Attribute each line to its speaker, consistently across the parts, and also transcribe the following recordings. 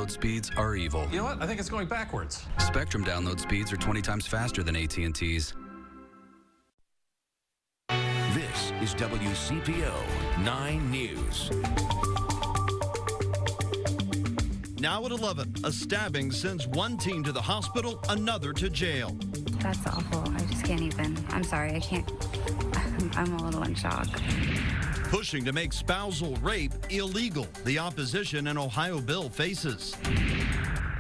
Speaker 1: download speeds are evil.
Speaker 2: You know what? I think it's going backwards.
Speaker 1: Spectrum download speeds are 20 times faster than AT&T's.
Speaker 3: This is WCPO 9 News.
Speaker 4: Now at 11, a stabbing sends one teen to the hospital, another to jail.
Speaker 5: That's awful. I just can't even. I'm sorry. I can't. I'm a little in shock.
Speaker 4: Pushing to make spousal rape illegal. The opposition an Ohio bill faces.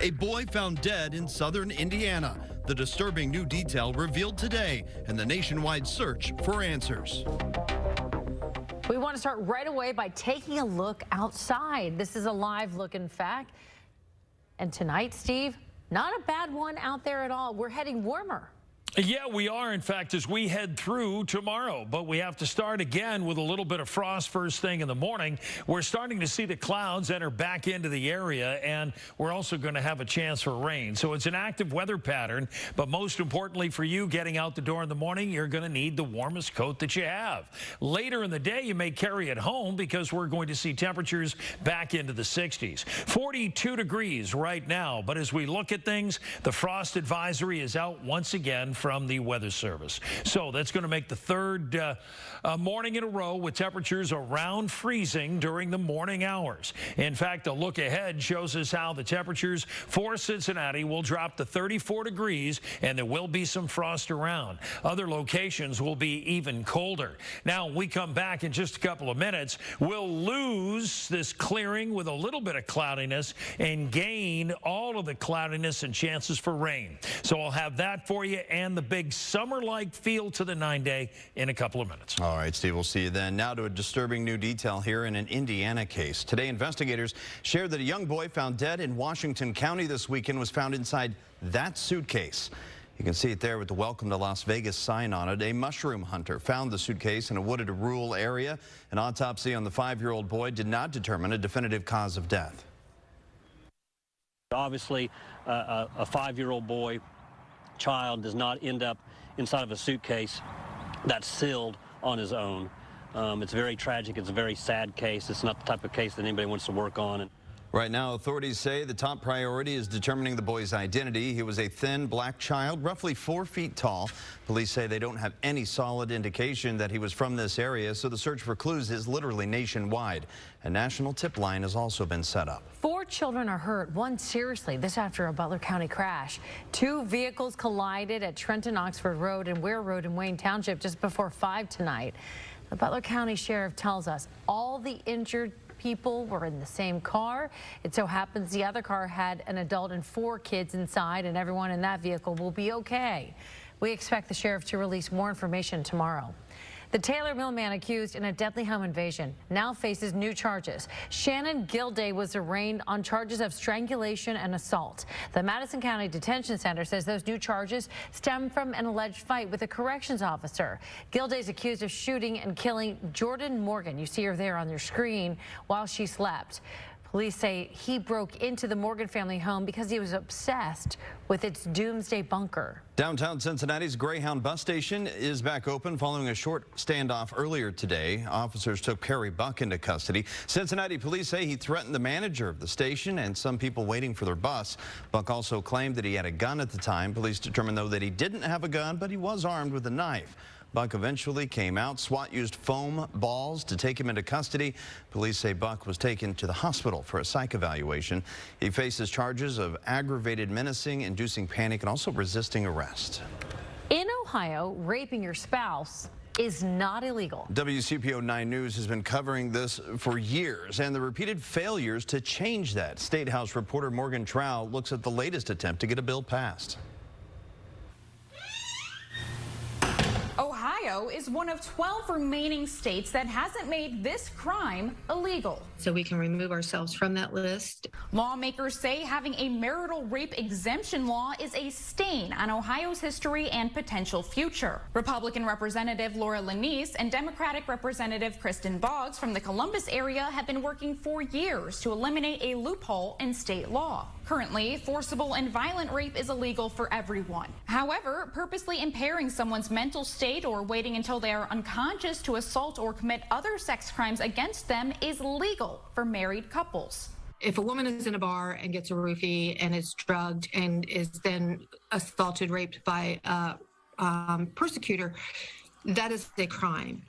Speaker 4: A boy found dead in southern Indiana. The disturbing new detail revealed today in the nationwide search for answers.
Speaker 6: We want to start right away by taking a look outside. This is a live look, in fact. And tonight, Steve, not a bad one out there at all. We're heading warmer.
Speaker 7: Yeah, we are, in fact, as we head through tomorrow. But we have to start again with a little bit of frost first thing in the morning. We're starting to see the clouds enter back into the area, and we're also going to have a chance for rain. So it's an active weather pattern. But most importantly for you getting out the door in the morning, you're going to need the warmest coat that you have. Later in the day, you may carry it home because we're going to see temperatures back into the 60s. 42 degrees right now. But as we look at things, the frost advisory is out once again from the Weather Service. So that's going to make the third morning in a row with temperatures around freezing during the morning hours. In fact, a look ahead shows us how the temperatures for Cincinnati will drop to 34 degrees, and there will be some frost around. Other locations will be even colder. Now, when we come back in just a couple of minutes, we'll lose this clearing with a little bit of cloudiness and gain all of the cloudiness and chances for rain. So I'll have that for you and the big summer-like feel to the 9-day in a couple of minutes.
Speaker 8: All right, Steve, we'll see you then. Now to a disturbing new detail here in an Indiana case. Today, investigators shared that a young boy found dead in Washington County this weekend was found inside that suitcase. You can see it there with the Welcome to Las Vegas sign on it. A mushroom hunter found the suitcase in a wooded rural area. An autopsy on the 5-year-old boy did not determine a definitive cause of death.
Speaker 9: Obviously, a 5-year-old boy, child, does not end up inside of a suitcase that's sealed on his own. It's very tragic. It's a very sad case. It's not the type of case that anybody wants to work on.
Speaker 8: Right now, authorities say the top priority is determining the boy's identity. He was a thin black child, roughly 4 feet tall. Police say they don't have any solid indication that he was from this area, so the search for clues is literally nationwide. A national tip line has also been set up.
Speaker 6: 4 children are hurt, one seriously. This after a Butler County crash. 2 vehicles collided at Trenton Oxford Road and Ware Road in Wayne Township just before 5 tonight. The Butler County Sheriff tells us all the injured people were in the same car. It so happens the other car had an adult and 4 kids inside, and everyone in that vehicle will be okay. We expect the sheriff to release more information tomorrow. The Taylor Mill man accused in a deadly home invasion now faces new charges. Shannon Gilday was arraigned on charges of strangulation and assault. The Madison County Detention Center says those new charges stem from an alleged fight with a corrections officer. Gilday is accused of shooting and killing Jordan Morgan. You see her there on your screen while she slept. Police say he broke into the Morgan family home because he was obsessed with its doomsday bunker.
Speaker 8: Downtown Cincinnati's Greyhound bus station is back open following a short standoff earlier today. Officers took Perry Buck into custody. Cincinnati police say he threatened the manager of the station and some people waiting for their bus. Buck also claimed that he had a gun at the time. Police determined, though, that he didn't have a gun, but he was armed with a knife. Buck eventually came out. SWAT used foam balls to take him into custody. Police say Buck was taken to the hospital for a psych evaluation. He faces charges of aggravated menacing, inducing panic, and also resisting arrest.
Speaker 6: In Ohio, raping your spouse is not illegal.
Speaker 8: WCPO 9 News has been covering this for years, and the repeated failures to change that. State House reporter Morgan Trow looks at the latest attempt to get a bill passed.
Speaker 10: Ohio is one of 12 remaining states that hasn't made this crime illegal.
Speaker 11: So we can remove ourselves from that list.
Speaker 10: Lawmakers say having a marital rape exemption law is a stain on Ohio's history and potential future. Republican Representative Laura Lanise and Democratic Representative Kristen Boggs from the Columbus area have been working for years to eliminate a loophole in state law. Currently, forcible and violent rape is illegal for everyone. However, purposely impairing someone's mental state or waiting until they are unconscious to assault or commit other sex crimes against them is legal for married couples.
Speaker 11: If a woman is in a bar and gets a roofie and is drugged and is then assaulted, raped by a persecutor, that is a crime.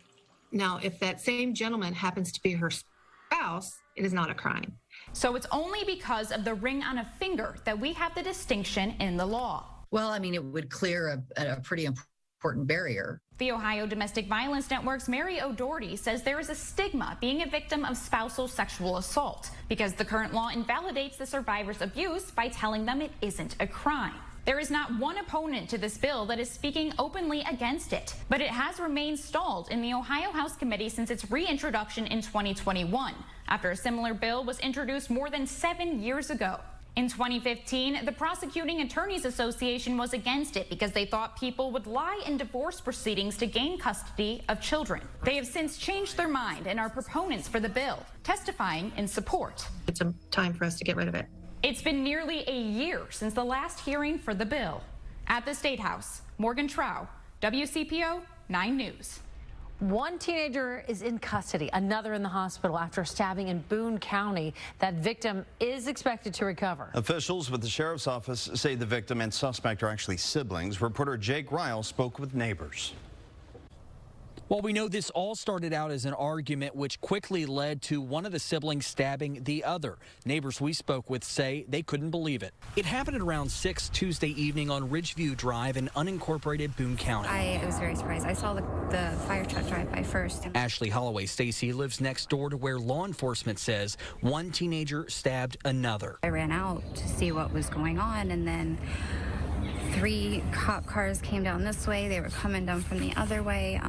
Speaker 11: Now, if that same gentleman happens to be her spouse, it is not a crime.
Speaker 10: So it's only because of the ring on a finger that we have the distinction in the law.
Speaker 2: Well, I mean, it would clear a pretty important barrier.
Speaker 10: The Ohio Domestic Violence Network's Mary O'Doherty says there is a stigma being a victim of spousal sexual assault because the current law invalidates the survivor's abuse by telling them it isn't a crime. There is not one opponent to this bill that is speaking openly against it, but it has remained stalled in the Ohio House Committee since its reintroduction in 2021, after a similar bill was introduced more than 7 years ago. In 2015, the Prosecuting Attorneys Association was against it because they thought people would lie in divorce proceedings to gain custody of children. They have since changed their mind and are proponents for the bill, testifying in support.
Speaker 11: It's a time for us to get rid of it.
Speaker 10: It's been nearly a year since the last hearing for the bill. At the State House, Morgan Trow, WCPO 9 News.
Speaker 6: One teenager is in custody, another in the hospital after a stabbing in Boone County. That victim is expected to recover.
Speaker 8: Officials with the sheriff's office say the victim and suspect are actually siblings. Reporter Jake Ryle spoke with neighbors.
Speaker 12: Well, we know this all started out as an argument which quickly led to one of the siblings stabbing the other. Neighbors we spoke with say they couldn't believe it. It happened at around 6 Tuesday evening on Ridgeview Drive in unincorporated Boone County.
Speaker 5: I was very surprised. I saw the fire truck drive by first.
Speaker 12: Ashley Holloway Stacy lives next door to where law enforcement says one teenager stabbed another.
Speaker 5: I ran out to see what was going on, and then 3 cop cars came down this way. They were coming down from the other way.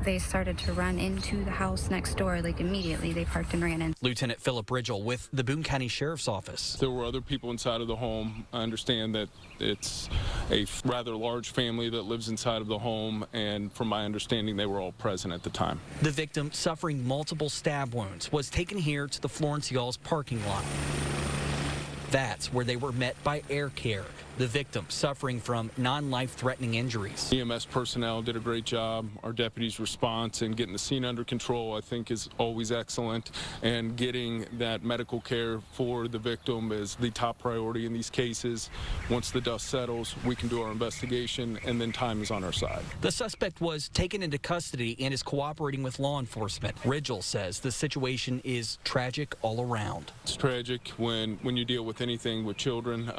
Speaker 5: They started to run into the house next door, like immediately. They parked and ran in.
Speaker 12: Lieutenant Philip Ridgel with the Boone County Sheriff's Office.
Speaker 13: There were other people inside of the home. I understand that it's a rather large family that lives inside of the home, and from my understanding, they were all present at the time.
Speaker 12: The victim, suffering multiple stab wounds, was taken here to the Florence Yalls parking lot. That's where they were met by Air Care. The victim suffering from non-life-threatening injuries.
Speaker 13: EMS personnel did a great job. Our deputies' response and getting the scene under control, I think, is always excellent. And getting that medical care for the victim is the top priority in these cases. Once the dust settles, we can do our investigation, and then time is on our side.
Speaker 12: The suspect was taken into custody and is cooperating with law enforcement. Ridgel says the situation is tragic all around.
Speaker 13: It's tragic when you deal with anything with children.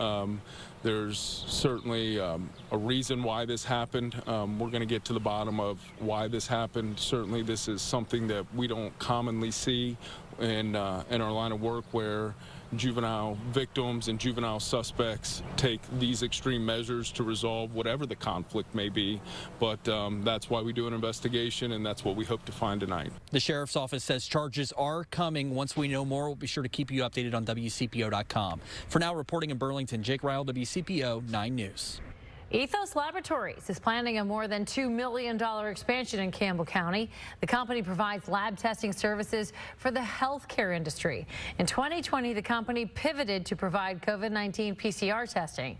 Speaker 13: There's certainly a reason why this happened. We're going to get to the bottom of why this happened. Certainly this is something that we don't commonly see in our line of work, where juvenile victims and juvenile suspects take these extreme measures to resolve whatever the conflict may be. But that's why we do an investigation, and that's what we hope to find tonight.
Speaker 12: The sheriff's office says charges are coming. Once we know more, we'll be sure to keep you updated on WCPO.com. For now, reporting in Burlington, Jake Ryle, WCPO 9 News.
Speaker 6: Ethos Laboratories is planning a more than $2 million expansion in Campbell County. The company provides lab testing services for the healthcare industry. In 2020, the company pivoted to provide COVID-19 PCR testing.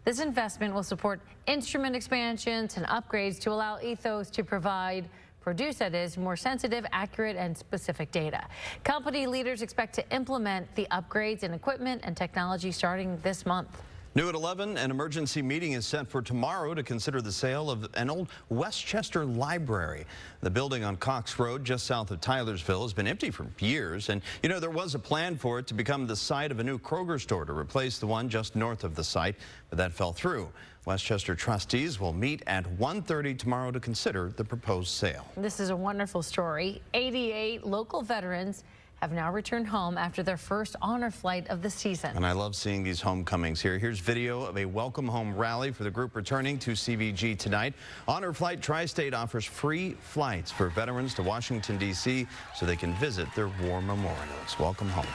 Speaker 6: This investment will support instrument expansions and upgrades to allow Ethos to produce more sensitive, accurate, and specific data. Company leaders expect to implement the upgrades in equipment and technology starting this month.
Speaker 8: New at 11, an emergency meeting is set for tomorrow to consider the sale of an old Westchester library. The building on Cox Road, just south of Tylersville, has been empty for years. And, you know, there was a plan for it to become the site of a new Kroger store to replace the one just north of the site, but that fell through. Westchester trustees will meet at 1:30 tomorrow to consider the proposed sale.
Speaker 6: This is a wonderful story. 88 local veterans have now returned home after their first honor flight of the season.
Speaker 8: And I love seeing these homecomings here. Here's video of a welcome home rally for the group returning to CVG tonight. Honor Flight Tri-State offers free flights for veterans to Washington, D.C. so they can visit their war memorials. Welcome home.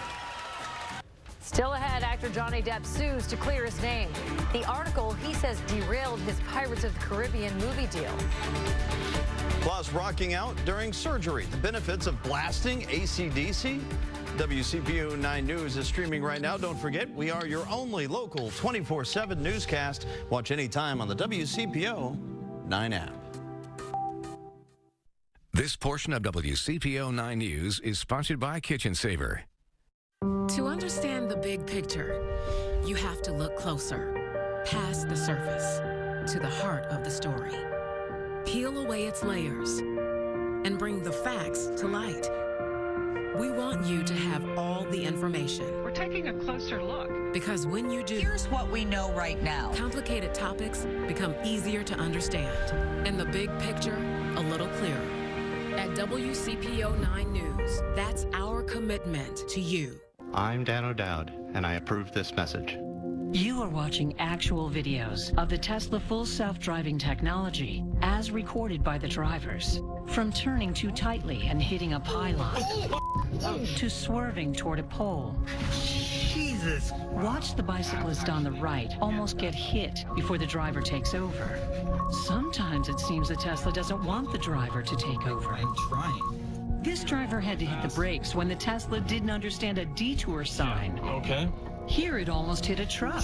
Speaker 6: Still ahead, actor Johnny Depp sues to clear his name. The article, he says, derailed his Pirates of the Caribbean movie deal.
Speaker 8: Plus, rocking out during surgery. The benefits of blasting AC/DC. WCPO 9 News is streaming right now. Don't forget, we are your only local 24/7 newscast. Watch anytime on the WCPO 9 app.
Speaker 3: This portion of WCPO 9 News is sponsored by Kitchen Saver.
Speaker 14: To understand the big picture, you have to look closer, past the surface, to the heart of the story. Peel away its layers and bring the facts to light. We want you to have all the information.
Speaker 15: We're taking a closer look.
Speaker 14: Because when you do,
Speaker 15: Here's what we know right now.
Speaker 14: complicated topics become easier to understand, and the big picture a little clearer. At WCPO 9 News, that's our commitment to you.
Speaker 16: I'm Dan O'Dowd, and I approve this message.
Speaker 17: You are watching actual videos of the Tesla full self-driving technology as recorded by the drivers. From turning too tightly and hitting a pylon, to swerving toward a pole.
Speaker 15: Jesus.
Speaker 17: Watch the bicyclist on the right almost get hit before the driver takes over. Sometimes it seems the Tesla doesn't want the driver to take over.
Speaker 15: I'm trying.
Speaker 17: This driver had to hit the brakes when the Tesla didn't understand a detour sign.
Speaker 7: Okay.
Speaker 17: Here it almost hit a truck.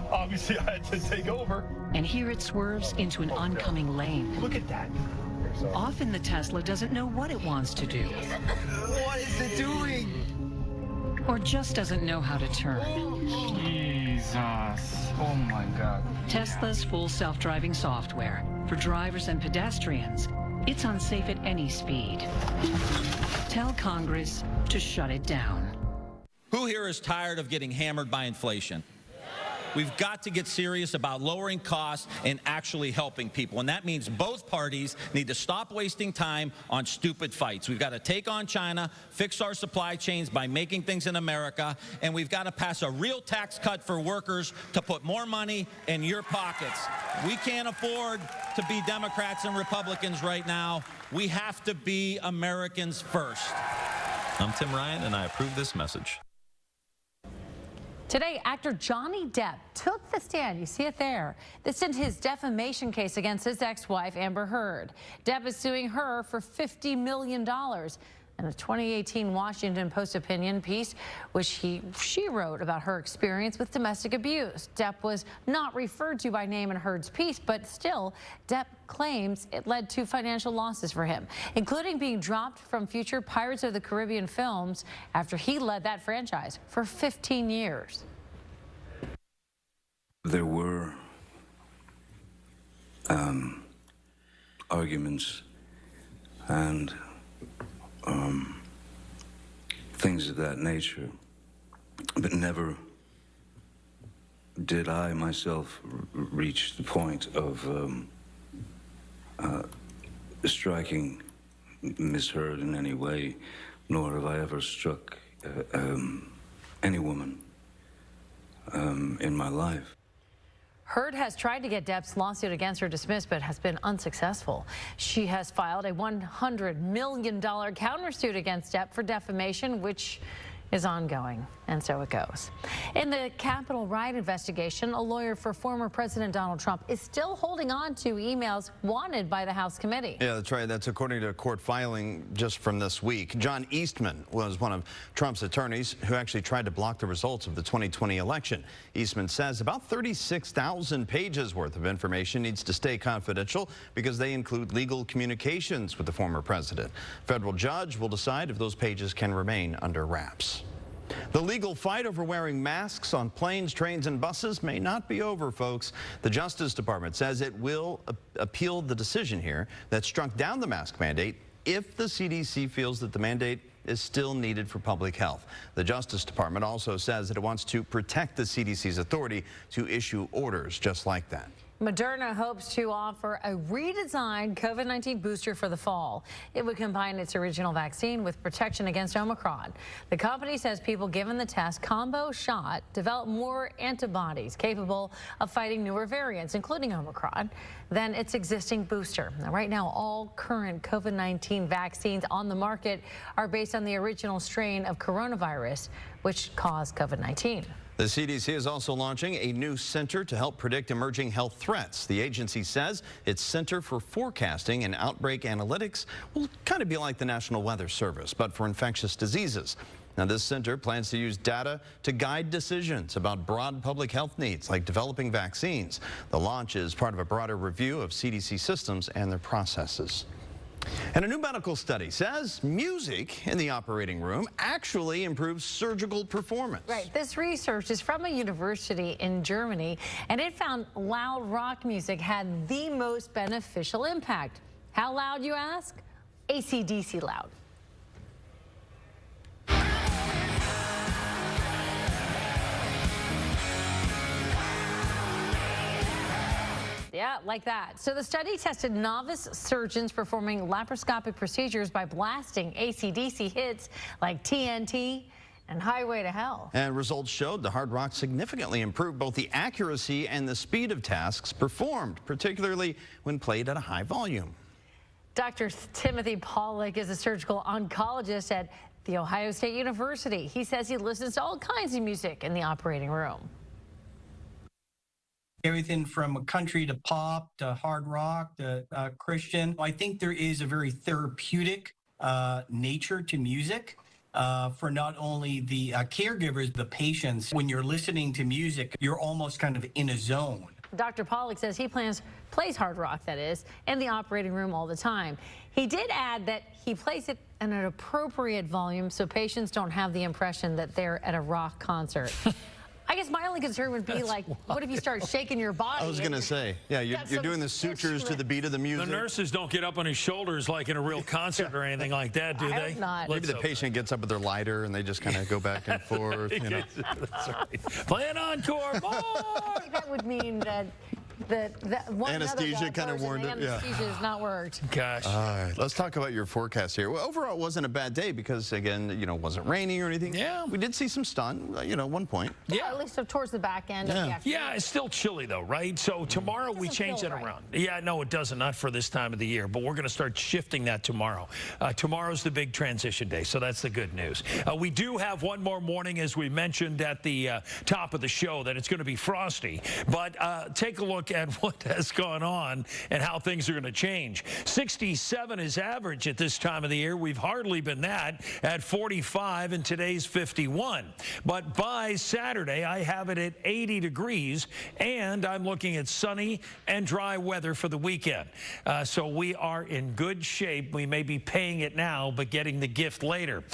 Speaker 7: Obviously, I had to take over.
Speaker 17: And here it swerves into an oncoming lane.
Speaker 7: Look at that.
Speaker 17: Often the Tesla doesn't know what it wants to do.
Speaker 15: What is it doing?
Speaker 17: Or just doesn't know how to turn.
Speaker 15: Jesus. Oh my God.
Speaker 17: Tesla's full self-driving software for drivers and pedestrians. It's unsafe at any speed. Tell Congress to shut it down.
Speaker 18: Who here is tired of getting hammered by inflation? We've got to get serious about lowering costs and actually helping people. And that means both parties need to stop wasting time on stupid fights. We've got to take on China, fix our supply chains by making things in America, and we've got to pass a real tax cut for workers to put more money in your pockets. We can't afford to be Democrats and Republicans right now. We have to be Americans first.
Speaker 19: I'm Tim Ryan, and I approve this message.
Speaker 6: Today, actor Johnny Depp took the stand. You see it there. This is his defamation case against his ex-wife, Amber Heard. Depp is suing her for $50 million. In a 2018 Washington Post opinion piece, which she wrote about her experience with domestic abuse. Depp was not referred to by name in Heard's piece, but still, Depp claims it led to financial losses for him, including being dropped from future Pirates of the Caribbean films after he led that franchise for 15 years.
Speaker 20: There were arguments and things of that nature, but never did I myself reach the point of striking Miss Heard in any way, nor have I ever struck any woman in my life.
Speaker 6: Heard has tried to get Depp's lawsuit against her dismissed, but has been unsuccessful. She has filed a $100 million countersuit against Depp for defamation, which is ongoing, and so it goes. In the Capitol riot investigation, a lawyer for former President Donald Trump is still holding on to emails wanted by the House committee.
Speaker 8: Yeah, that's right. That's according to a court filing just from this week. John Eastman was one of Trump's attorneys who actually tried to block the results of the 2020 election. Eastman says about 36,000 pages worth of information needs to stay confidential because they include legal communications with the former president. A federal judge will decide if those pages can remain under wraps. The legal fight over wearing masks on planes, trains, and buses may not be over, folks. The Justice Department says it will appeal the decision here that struck down the mask mandate if the CDC feels that the mandate is still needed for public health. The Justice Department also says that it wants to protect the CDC's authority to issue orders just like that.
Speaker 6: Moderna hopes to offer a redesigned COVID-19 booster for the fall. It would combine its original vaccine with protection against Omicron. The company says people given the test combo shot develop more antibodies capable of fighting newer variants, including Omicron, than its existing booster. Now, right now, all current COVID-19 vaccines on the market are based on the original strain of coronavirus, which caused COVID-19.
Speaker 8: The CDC is also launching a new center to help predict emerging health threats. The agency says its Center for Forecasting and Outbreak Analytics will kind of be like the National Weather Service, but for infectious diseases. Now, this center plans to use data to guide decisions about broad public health needs, like developing vaccines. The launch is part of a broader review of CDC systems and their processes. And a new medical study says music in the operating room actually improves surgical performance.
Speaker 6: Right. This research is from a university in Germany, and it found loud rock music had the most beneficial impact. How loud, you ask? AC/DC loud. Yeah, like that. So the study tested novice surgeons performing laparoscopic procedures by blasting AC/DC hits like TNT and Highway to Hell.
Speaker 8: And results showed the hard rock significantly improved both the accuracy and the speed of tasks performed, particularly when played at a high volume.
Speaker 6: Dr. Timothy Pollack is a surgical oncologist at The Ohio State University. He says he listens to all kinds of music in the operating room.
Speaker 21: Everything from country to pop to hard rock to Christian. I think there is a very therapeutic nature to music for not only the caregivers, the patients. When you're listening to music, you're almost kind of in a zone.
Speaker 6: Dr. Pollack says he plays hard rock, that is, in the operating room all the time. He did add that he plays it in an appropriate volume so patients don't have the impression that they're at a rock concert. I guess my only concern would be what if you start shaking your body?
Speaker 8: I was going to say, yeah, you're doing the sutures to the beat of the music.
Speaker 7: The nurses don't get up on his shoulders like in a real concert or anything like that, do they?
Speaker 6: I hope not.
Speaker 8: Maybe the patient gets up with their lighter and they just kind of go back and forth. You know.
Speaker 7: That's right. Play an encore, more!
Speaker 6: I think that would mean that one
Speaker 8: anesthesia kind of warned it.
Speaker 6: Anesthesia has not worked.
Speaker 7: Gosh.
Speaker 8: All right, let's talk about your forecast here. Well, overall, it wasn't a bad day because, again, it wasn't raining or anything.
Speaker 7: Yeah.
Speaker 8: We did see some sun, at one point.
Speaker 6: Yeah, at least towards the back end of the afternoon.
Speaker 7: Yeah, it's still chilly, though, right? So tomorrow we change that around. Yeah, no, it doesn't. Not for this time of the year, but we're going to start shifting that tomorrow. Tomorrow's the big transition day, so that's the good news. We do have one more morning, as we mentioned at the top of the show, that it's going to be frosty. But take a look at what has gone on and how things are going to change. 67 is average at this time of the year. We've hardly been that at 45, and today's 51. But by Saturday, I have it at 80 degrees, and I'm looking at sunny and dry weather for the weekend. So we are in good shape. We may be paying it now, but getting the gift later.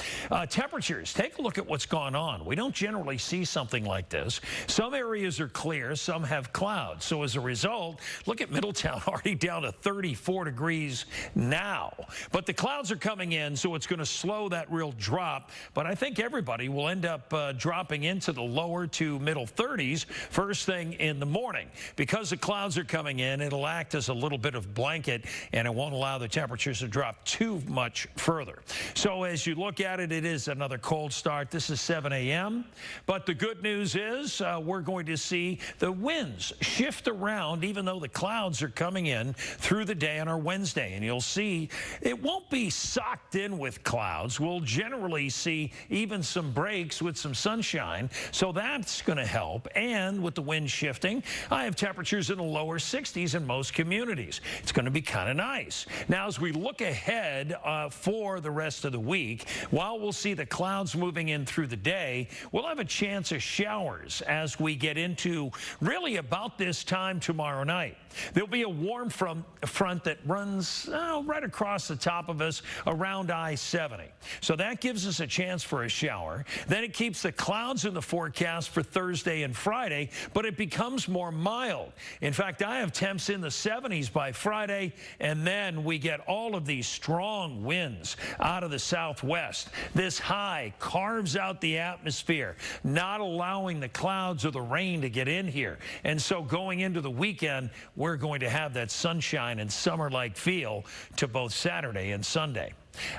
Speaker 7: Temperatures, take a look at what's gone on. We don't generally see something like this. Some areas are clear, some have clouds. So as a result, look at Middletown already down to 34 degrees now. But the clouds are coming in, so it's going to slow that real drop. But I think everybody will end up dropping into the lower to middle 30s first thing in the morning. Because the clouds are coming in, it'll act as a little bit of blanket, and it won't allow the temperatures to drop too much further. So as you look at it, it is another cold start. This is 7 a.m. But the good news is we're going to see the winds shift around, even though the clouds are coming in through the day on our Wednesday. And you'll see it won't be socked in with clouds. We'll generally see even some breaks with some sunshine. So that's going to help. And with the wind shifting, I have temperatures in the lower 60s in most communities. It's going to be kind of nice. Now, as we look ahead for the rest of the week, while we'll see the clouds moving in through the day, we'll have a chance of showers as we get into really about this time tomorrow night. There'll be a warm front that runs right across the top of us around I-70. So that gives us a chance for a shower. Then it keeps the clouds in the forecast for Thursday and Friday, but it becomes more mild. In fact, I have temps in the 70s by Friday, and then we get all of these strong winds out of the southwest. This high carves out the atmosphere, not allowing the clouds or the rain to get in here. And so going into the weekend, we're going to have that sunshine and summer-like feel to both Saturday and Sunday.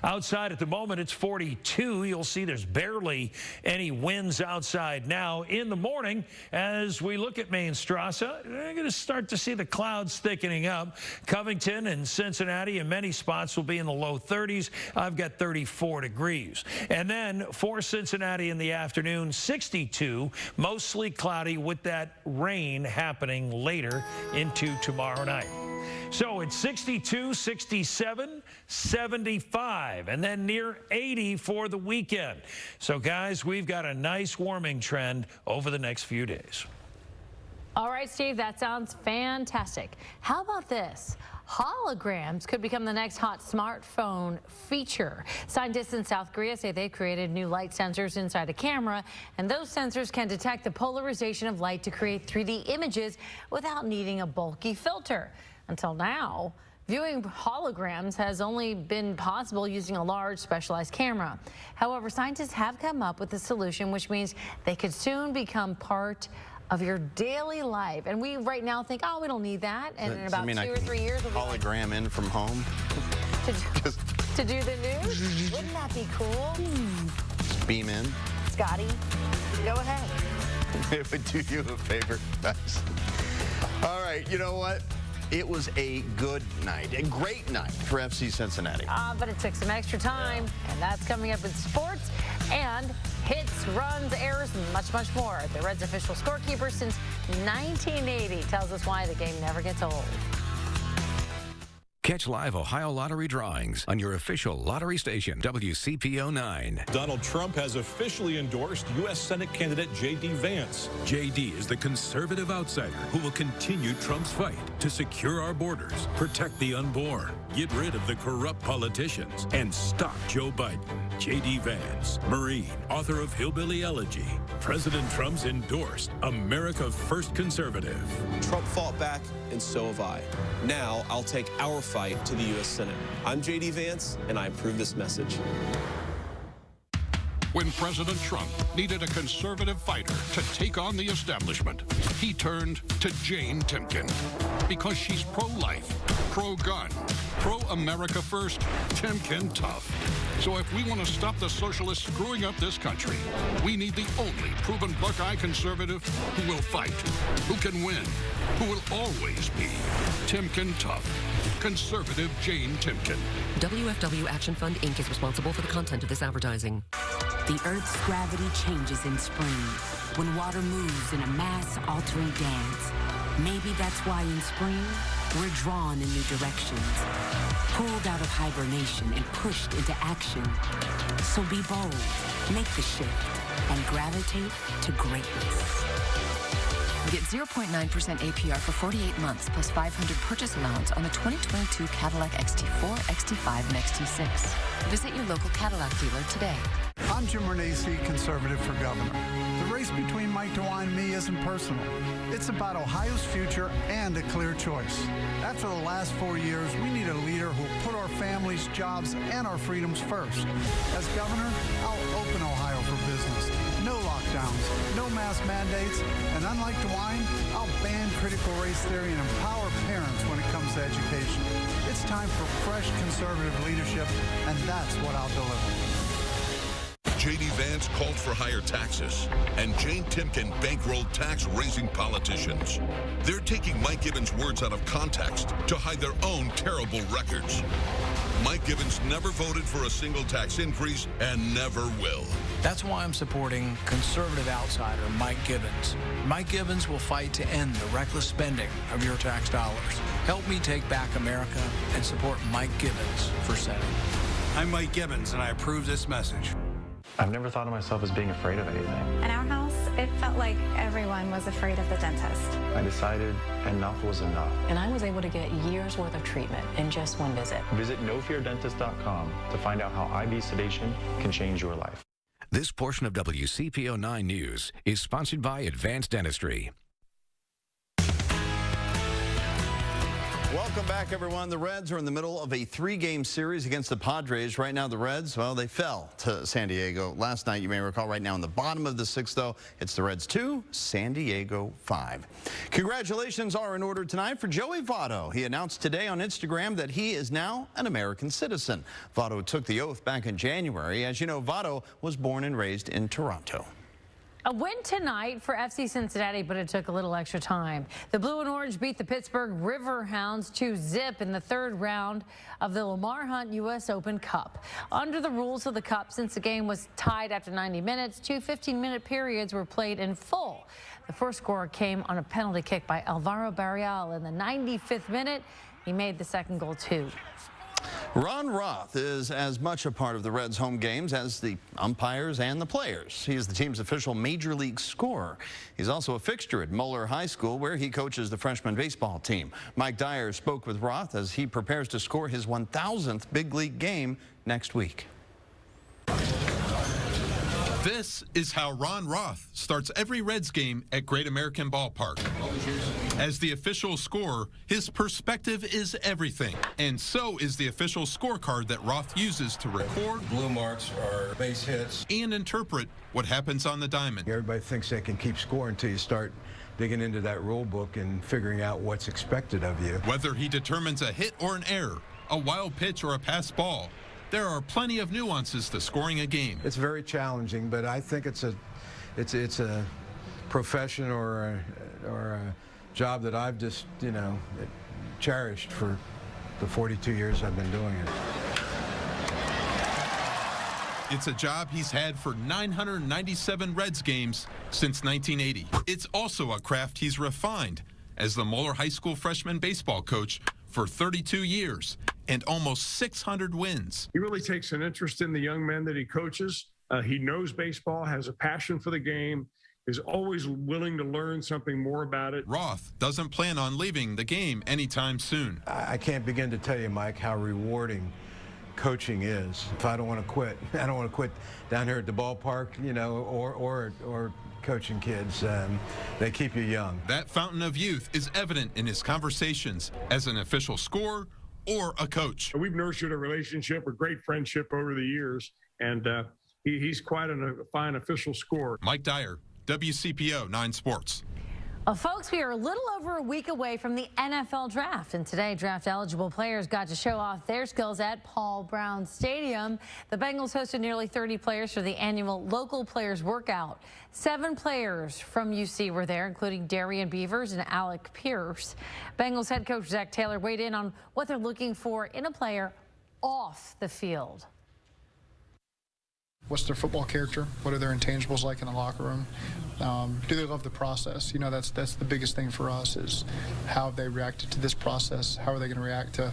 Speaker 7: Outside at the moment, it's 42. You'll see there's barely any winds outside now. In the morning, as we look at Main Strasse, we're going to start to see the clouds thickening up. Covington and Cincinnati in many spots will be in the low 30s. I've got 34 degrees. And then for Cincinnati in the afternoon, 62, mostly cloudy with that rain happening later into tomorrow night. So it's 62, 67, 75, and then near 80 for the weekend. So, guys, we've got a nice warming trend over the next few days.
Speaker 6: All right, Steve, that sounds fantastic. How about this? Holograms could become the next hot smartphone feature. Scientists in South Korea say they created new light sensors inside a camera, and those sensors can detect the polarization of light to create 3D images without needing a bulky filter. Until now, viewing holograms has only been possible using a large specialized camera. However, scientists have come up with a solution which means they could soon become part of your daily life. And we right now think, oh, we don't need that. And in about 2 or 3 years, we'll be
Speaker 8: hologram in from home.
Speaker 6: to do the news? Wouldn't that be cool?
Speaker 8: Just beam in.
Speaker 6: Scotty, go ahead.
Speaker 8: It would do you a favor. Thanks. All right, you know what? It was a good night, a great night for FC Cincinnati.
Speaker 6: But it took some extra time, and that's coming up in sports and hits, runs, errors, and much, much more. The Reds' official scorekeeper since 1980 tells us why the game never gets old.
Speaker 3: Catch live Ohio Lottery drawings on your official lottery station, WCPO 9.
Speaker 1: Donald Trump has officially endorsed U.S. Senate candidate J.D. Vance.
Speaker 22: J.D. is the conservative outsider who will continue Trump's fight to secure our borders, protect the unborn, get rid of the corrupt politicians, and stop Joe Biden. J.D. Vance, Marine, author of Hillbilly Elegy. President Trump's endorsed America First conservative.
Speaker 23: Trump fought back, and so have I. Now I'll take our fight to the U.S. Senate. I'm J.D. Vance, and I approve this message.
Speaker 24: When President Trump needed a conservative fighter to take on the establishment, he turned to Jane Timken. Because she's pro-life, pro-gun, pro-America First, Timken tough. So if we want to stop the socialists screwing up this country, we need the only proven Buckeye conservative who will fight, who can win, who will always be Timken tough. Conservative Jane Timken.
Speaker 25: WFW Action Fund, Inc. is responsible for the content of this advertising.
Speaker 26: The Earth's gravity changes in spring, when water moves in a mass-altering dance. Maybe that's why in spring, we're drawn in new directions, pulled out of hibernation and pushed into action. So be bold, make the shift, and gravitate to greatness.
Speaker 25: Get 0.9% APR for 48 months plus $500 purchase allowance on the 2022 Cadillac XT4, XT5, and XT6. Visit your local Cadillac dealer today.
Speaker 27: I'm Jim Renacci, conservative for governor. The race between Mike DeWine and me isn't personal. It's about Ohio's future and a clear choice. After the last 4 years, we need a leader who will put our families, jobs, and our freedoms first. As governor, I'll open Ohio for business. No lockdowns, no mask mandates, and unlike DeWine, I'll ban critical race theory and empower parents when it comes to education. It's time for fresh conservative leadership, and that's what I'll deliver.
Speaker 28: J.D. Vance called for higher taxes, and Jane Timken bankrolled tax-raising politicians. They're taking Mike Gibbons' words out of context to hide their own terrible records. Mike Gibbons never voted for a single tax increase and never will.
Speaker 12: That's why I'm supporting conservative outsider Mike Gibbons. Mike Gibbons will fight to end the reckless spending of your tax dollars. Help me take back America and support Mike Gibbons for Senate.
Speaker 29: I'm Mike Gibbons, and I approve this message.
Speaker 19: I've never thought of myself as being afraid of anything.
Speaker 30: In our house, it felt like everyone was afraid of the dentist.
Speaker 19: I decided enough was enough.
Speaker 17: And I was able to get years worth of treatment in just one visit.
Speaker 19: Visit nofeardentist.com to find out how IV sedation can change your life.
Speaker 3: This portion of WCPO 9 News is sponsored by Advanced Dentistry.
Speaker 8: Welcome back, everyone. The Reds are in the middle of a 3-game series against the Padres. Right now, the Reds, well, they fell to San Diego last night. You may recall right now in the bottom of the 6th, though, it's the Reds 2, San Diego 5. Congratulations are in order tonight for Joey Votto. He announced today on Instagram that he is now an American citizen. Votto took the oath back in January. As you know, Votto was born and raised in Toronto.
Speaker 6: A win tonight for FC Cincinnati, but it took a little extra time. The Blue and Orange beat the Pittsburgh Riverhounds 2-0 in the 3rd round of the Lamar Hunt U.S. Open Cup. Under the rules of the Cup, since the game was tied after 90 minutes, 2 15-minute periods were played in full. The first score came on a penalty kick by Alvaro Barrial in the 95th minute. He made the second goal, too.
Speaker 8: Ron Roth is as much a part of the Reds' home games as the umpires and the players. He is the team's official Major League scorer. He's also a fixture at Moeller High School, where he coaches the freshman baseball team. Mike Dyer spoke with Roth as he prepares to score his 1,000th big league game next week.
Speaker 2: This is how Ron Roth starts every Reds game at Great American Ballpark. As the official scorer, his perspective is everything, and so is the official scorecard that Roth uses to record,
Speaker 4: blue marks are base hits,
Speaker 2: and interpret what happens on the diamond.
Speaker 4: Everybody thinks they can keep score until you start digging into that rule book and figuring out what's expected of you.
Speaker 2: Whether he determines a hit or an error, a wild pitch or a passed ball, there are plenty of nuances to scoring a game.
Speaker 4: It's very challenging, but I think it's a profession or a job that I've just, cherished for the 42 years I've been doing it.
Speaker 2: It's a job he's had for 997 Reds games since 1980. It's also a craft he's refined as the Moeller High School freshman baseball coach for 32 years and almost 600 wins.
Speaker 5: He really takes an interest in the young men that he coaches. He knows baseball, has a passion for the game, is always willing to learn something more about it.
Speaker 2: Roth doesn't plan on leaving the game anytime soon.
Speaker 4: I can't begin to tell you, Mike, how rewarding coaching is. If I don't want to quit, I don't want to quit down here at the ballpark, or coaching kids. They keep you young.
Speaker 2: That fountain of youth is evident in his conversations as an official scorer or a coach.
Speaker 5: We've nurtured a relationship, a great friendship over the years, and he's quite a fine official scorer.
Speaker 2: Mike Dyer, WCPO 9 Sports.
Speaker 6: Folks, we are a little over a week away from the NFL draft, and today draft-eligible players got to show off their skills at Paul Brown Stadium. The Bengals hosted nearly 30 players for the annual Local Players Workout. 7 players from UC were there, including Darian Beavers and Alec Pierce. Bengals head coach Zach Taylor weighed in on what they're looking for in a player off the field.
Speaker 9: What's their football character? What are their intangibles like in the locker room? Do they love the process? That's the biggest thing for us, is how have they reacted to this process? How are they going to react to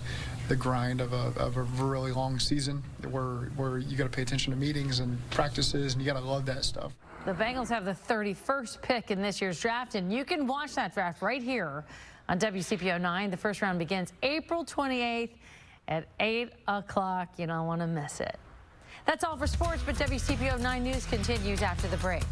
Speaker 9: the grind of a really long season where you got to pay attention to meetings and practices, and you got to love that stuff.
Speaker 6: The Bengals have the 31st pick in this year's draft, and you can watch that draft right here on WCPO 9. The first round begins April 28th at 8 o'clock. You don't want to miss it. That's all for sports, but WCPO 9 News continues after the break.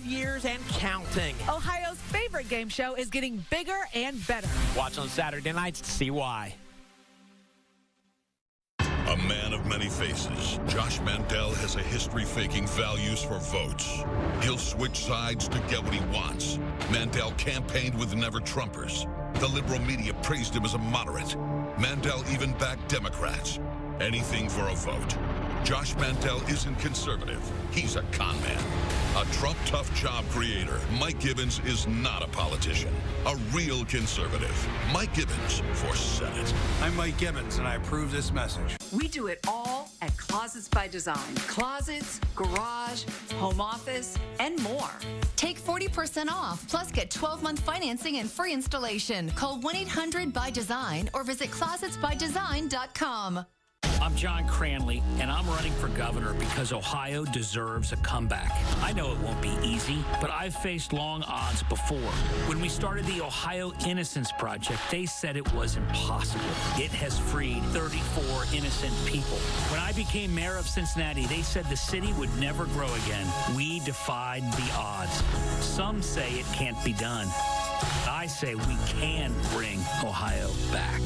Speaker 10: Years and counting. Ohio's favorite game show is getting bigger and better. Watch on Saturday nights to see why.
Speaker 28: A man of many faces, Josh Mandel has a history faking values for votes. He'll switch sides to get what he wants. Mandel campaigned with never-Trumpers. The liberal media praised him as a moderate. Mandel even backed Democrats. Anything for a vote. Josh Mandel isn't conservative. He's a con man. A Trump-tough job creator. Mike Gibbons is not a politician. A real conservative. Mike Gibbons for Senate.
Speaker 29: I'm Mike Gibbons, and I approve this message.
Speaker 11: We do it all at Closets by Design. Closets, garage, home office, and more.
Speaker 25: Take 40% off, plus get 12-month financing and free installation. Call 1-800-BY-DESIGN or visit closetsbydesign.com.
Speaker 13: I'm John Cranley, and I'm running for governor because Ohio deserves a comeback. I know it won't be easy, but I've faced long odds before. When we started the Ohio Innocence Project, they said it was impossible. It has freed 34 innocent people. When I became mayor of Cincinnati, they said the city would never grow again. We defied the odds. Some say it can't be done. I say we can bring Ohio back.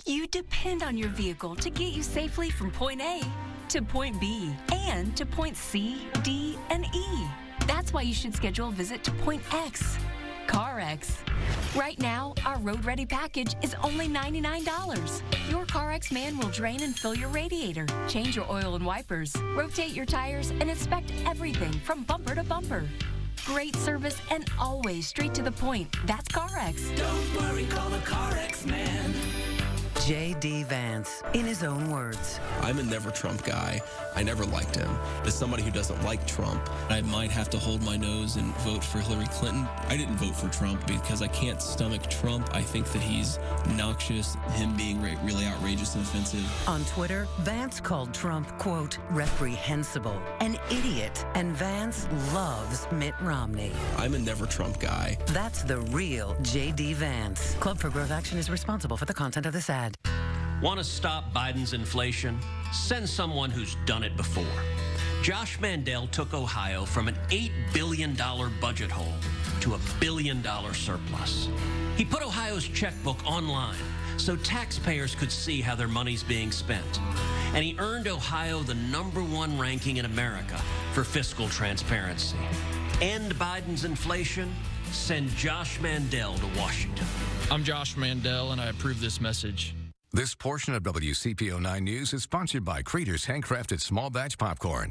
Speaker 25: You depend on your vehicle to get you safely from point A to point B and to point C, D, and E. That's why you should schedule a visit to Point X, CarX. Right now, our Road Ready package is only $99. Your CarX man will drain and fill your radiator, change your oil and wipers, rotate your tires, and inspect everything from bumper to bumper. Great service and always straight to the point. That's CarX.
Speaker 10: Don't worry, call the CarX man.
Speaker 26: J.D. Vance, in his own words.
Speaker 1: I'm a never Trump guy. I never liked him. As somebody who doesn't like Trump, I might have to hold my nose and vote for Hillary Clinton. I didn't vote for Trump because I can't stomach Trump. I think that he's noxious, him being really outrageous and offensive.
Speaker 26: On Twitter, Vance called Trump, quote, reprehensible, an idiot, and Vance loves Mitt Romney.
Speaker 1: I'm a never Trump guy.
Speaker 26: That's the real J.D. Vance. Club for Growth Action is responsible for the content of this ad.
Speaker 7: Want to stop Biden's inflation? Send someone who's done it before. Josh Mandel took Ohio from an $8 billion budget hole to a $1 billion surplus. He put Ohio's checkbook online so taxpayers could see how their money's being spent. And he earned Ohio the #1 ranking in America for fiscal transparency. End Biden's inflation? Send Josh Mandel to Washington.
Speaker 14: I'm Josh Mandel, and I approve this message.
Speaker 3: This portion of WCPO 9 News is sponsored by Crater's handcrafted small batch popcorn.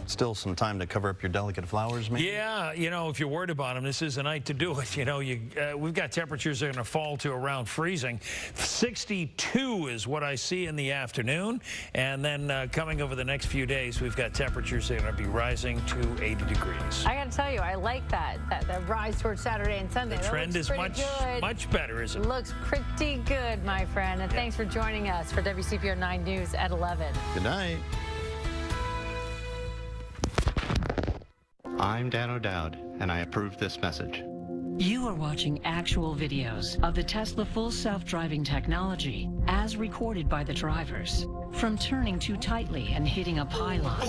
Speaker 8: Still some time to cover up your delicate flowers, maybe?
Speaker 15: Yeah, you know, if you're worried about them, this is the night to do it. You know, we've got temperatures that are going to fall to around freezing. 62 is what I see in the afternoon. And then coming over the next few days, we've got temperatures that are going to be rising to 80 degrees.
Speaker 6: I got to tell you, I like that rise towards Saturday and Sunday.
Speaker 15: The trend is much better, isn't it?
Speaker 6: Looks pretty good, my friend. And thanks for joining us for WCPO 9 News at 11.
Speaker 8: Good night.
Speaker 16: I'm Dan O'Dowd, and I approve this message.
Speaker 17: You are watching actual videos of the Tesla full self-driving technology as recorded by the drivers. From turning too tightly and hitting a pylon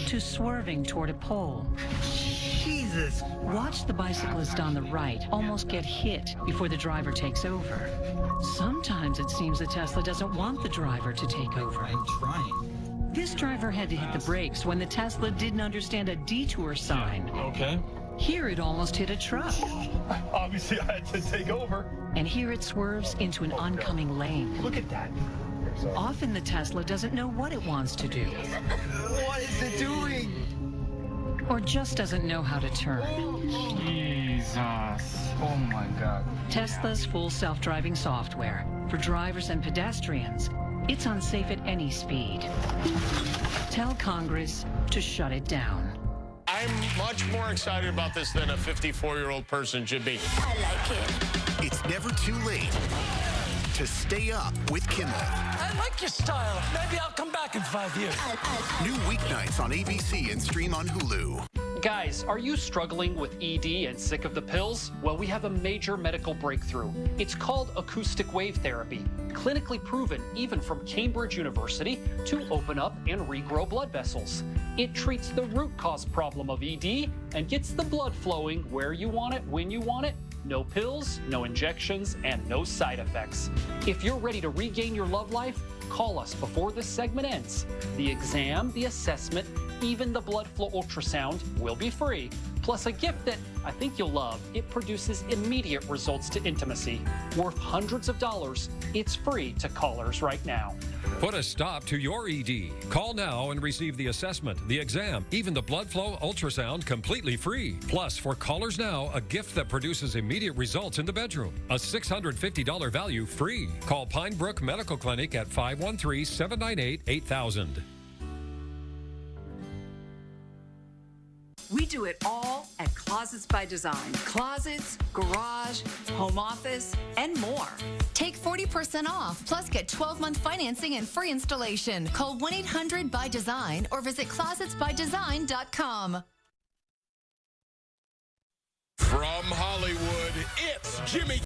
Speaker 17: to swerving toward a pole. Jesus! Watch the bicyclist on the right almost get hit before the driver takes over. Sometimes it seems the Tesla doesn't want the driver to take over. I'm trying. This driver had to hit the brakes when the Tesla didn't understand a detour sign.
Speaker 15: Okay.
Speaker 17: Here it almost hit a truck.
Speaker 15: Obviously, I had to take over.
Speaker 17: And here it swerves into an oncoming lane.
Speaker 15: Look at that.
Speaker 17: Often the Tesla doesn't know what it wants to do.
Speaker 15: What is it doing?
Speaker 17: Or just doesn't know how to turn.
Speaker 15: Jesus. Oh, my God.
Speaker 17: Tesla's full self-driving software for drivers and pedestrians. It's unsafe at any speed. Tell Congress to shut it down.
Speaker 18: I'm much more excited about this than a 54-year-old person should be.
Speaker 20: I like it.
Speaker 21: It's never too late to stay up with Kimmel.
Speaker 10: I like your style. Maybe I'll come back in 5 years.
Speaker 21: New weeknights on ABC and stream on Hulu.
Speaker 22: Guys, are you struggling with ED and sick of the pills? Well, we have a major medical breakthrough. It's called acoustic wave therapy, clinically proven even from Cambridge University to open up and regrow blood vessels. It treats the root cause problem of ED and gets the blood flowing where you want it, when you want it. No pills, no injections, and no side effects. If you're ready to regain your love life, call us before this segment ends. The exam, the assessment, even the blood flow ultrasound will be free. Plus a gift that I think you'll love. It produces immediate results to intimacy, worth hundreds of dollars. It's free to callers right now.
Speaker 23: Put a stop to your ED. Call now and receive the assessment, the exam, even the blood flow ultrasound completely free. Plus, for callers now, a gift that produces immediate results in the bedroom. A $650 value free. Call Pine Brook Medical Clinic at 513-798-8000.
Speaker 11: We do it all at Closets by Design. Closets, garage, home office, and more.
Speaker 31: Take 40% off, plus get 12-month financing and free installation. Call 1-800-BY-DESIGN or visit closetsbydesign.com.
Speaker 24: From Hollywood, it's Jimmy